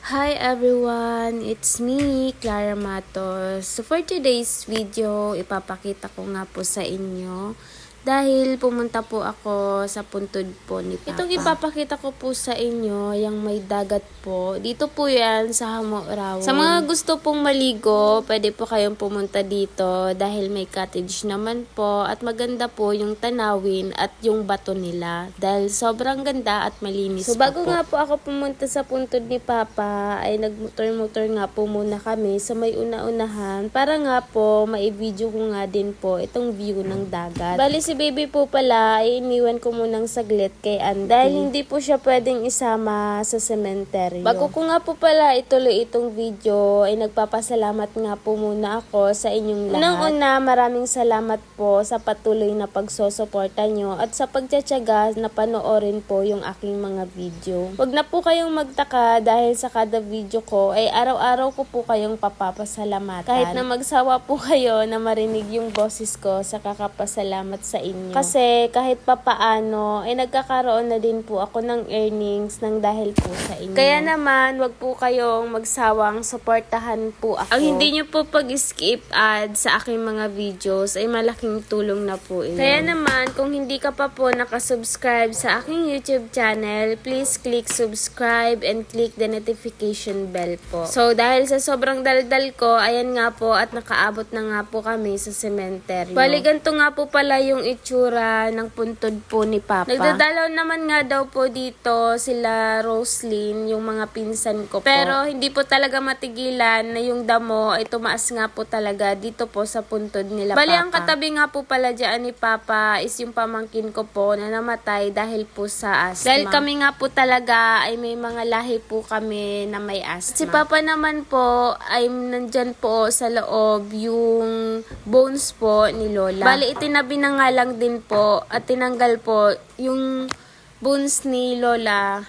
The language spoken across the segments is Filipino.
Hi everyone! It's me, Clara Matos. So for today's video, ipapakita ko nga po sa inyo dahil pumunta po ako sa puntod po ni Papa. Itong ipapakita ko po sa inyo, yung may dagat po. Dito po yan sa Hamorawon. Sa mga gusto pong maligo, pwede po kayong pumunta dito dahil may cottage naman po at maganda po yung tanawin at yung bato nila dahil sobrang ganda at malinis po. So bago nga po ako pumunta sa puntod ni Papa, ay nagmotor-motor nga po muna kami sa may una-unahan para nga po mai-video ko nga din po itong view ng dagat. Bali si baby po pala ay iniwan ko munang saglit kay Andy dahil hindi po siya pwedeng isama sa sementeryo. Bago ko nga po pala ituloy itong video ay nagpapasalamat nga po muna ako sa inyong lahat. Unang-una, maraming salamat po sa patuloy na pagsosuporta nyo at sa pagtsatsaga na panoorin po yung aking mga video. Huwag na po kayong magtaka dahil sa kada video ko ay araw-araw ko po kayong papapasalamatan. Kahit na magsawa po kayo na marinig yung boses ko sa kakapasalamat sa inyo. Kasi kahit papaano ay nagkakaroon na din po ako ng earnings nang dahil po sa inyo. Kaya naman, wag po kayong magsawang suportahan po ako. Ang hindi nyo po pag-skip ad sa aking mga videos ay malaking tulong na po ito. Kaya naman, kung hindi ka pa po nakasubscribe sa aking YouTube channel, please click subscribe and click the notification bell po. So, dahil sa sobrang daldal ko, ayan nga po at nakaabot na nga po kami sa sementeryo. Bali, ganito nga po pala yung itsura ng puntod po ni Papa. Nagdadalaw naman nga daw po dito sila Roslyn, yung mga pinsan ko po. Pero hindi po talaga matigilan na yung damo ay tumaas nga po talaga dito po sa puntod nila Papa. Bali, ang katabi nga po pala dyan ni Papa is yung pamangkin ko po na namatay dahil po sa asthma. Dahil kami nga po talaga ay may mga lahi po kami na may asthma. Si Papa naman po ay nandyan po sa loob yung bones po ni Lola. Bali, itinabi na nga lang din po at tinanggal po yung bones ni Lola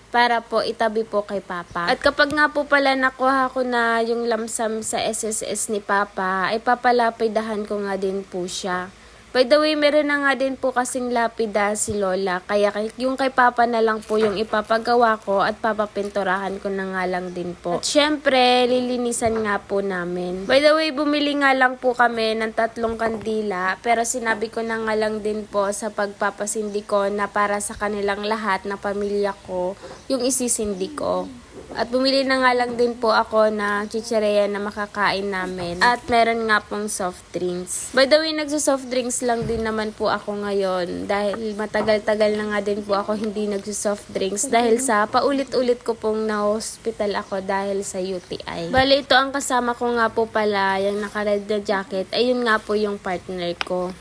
para po itabi po kay Papa. At kapag nga po pala nakuha ko na yung lamsam sa SSS ni Papa, ay papalapidahan ko nga din po siya. By the way, meron na nga din po kasing lapida si Lola. Kaya yung kay Papa na lang po yung ipapagawa ko at papapinturahan ko na nga lang din po. At syempre, lilinisan nga po namin. By the way, bumili nga lang po kami ng 3 kandila. Pero sinabi ko na nga lang din po sa pagpapasindi ko na para sa kanilang lahat na pamilya ko, yung isisindi ko. At bumili na nga lang din po ako ng chichareya na makakain namin. At meron nga pong soft drinks. By the way, nagso-soft drinks lang din naman po ako ngayon. Dahil matagal-tagal na nga din po ako hindi nagso-soft drinks. Dahil sa paulit-ulit ko pong na-hospital ako dahil sa UTI. Bale, ito ang kasama ko nga po pala, yung naka-red na jacket. Ayun nga po yung partner ko.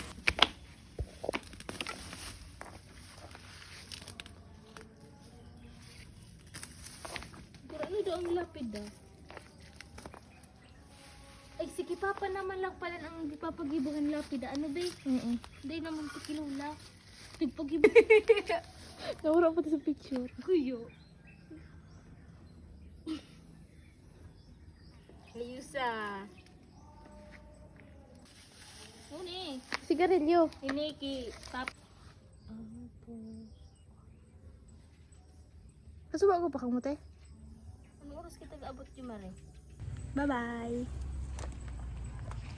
Ang lapid Ay, sige, Papa naman lang pala ang ipapagibuhan lapid. Ano, day? Day naman ito kilula. Nagpagibuhan. Nawala po sa picture. Kuyo. Ayusa. Uni. Sigarilyo. Hiniki. Papa. Kasuba ko pa kamote? Ano oras kita gaabot yung mare? Bye-bye.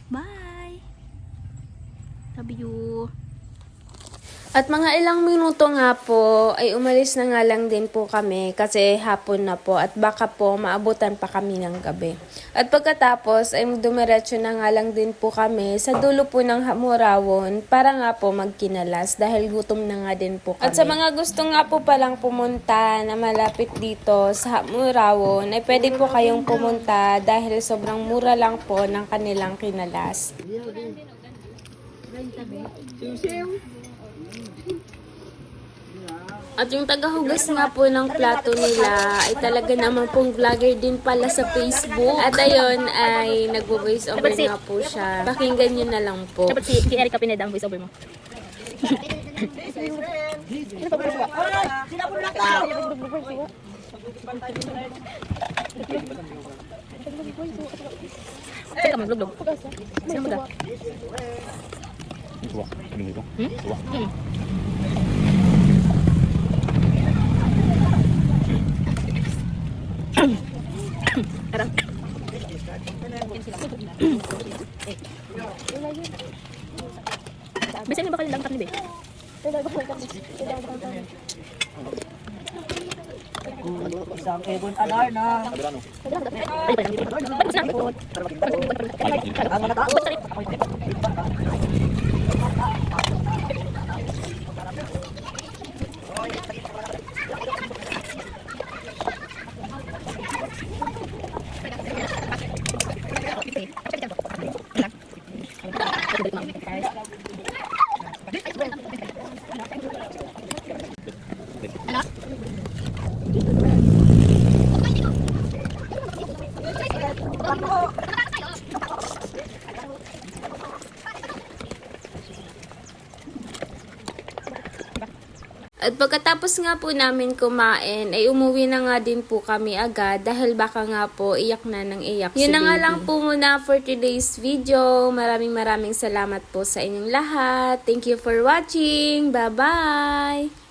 Bye. Love you. At mga ilang minuto nga po ay umalis na nga lang din po kami kasi hapon na po at baka po maabutan pa kami ng gabi. At pagkatapos ay dumiretso na nga lang din po kami sa dulo po ng Hamorawon para nga po magkinalas dahil gutom na nga din po kami. At sa mga gusto nga po palang pumunta na malapit dito sa Hamorawon ay pwede po kayong pumunta dahil sobrang mura lang po ng kanilang kinalas. At yung tagahugas nga po ng plato nila ay talaga naman pong vlogger din pala sa Facebook. At ayun ay nagvo-voice over nga po siya. Pakinggan nyo na lang po. Dapat si Erica Pineda ang voice over mo. Teka, magluglog. Sino mo da? Tuwa. Tingin ko. Tuwa. Bisan yung bakal lang kami, be. Isang ebon alar na. Ang mga tao. At pagkatapos nga po namin kumain, ay umuwi na nga din po kami agad dahil baka nga po iyak na ng iyak Yun na nga lang po muna for today's video. Maraming salamat po sa inyong lahat. Thank you for watching. Bye-bye!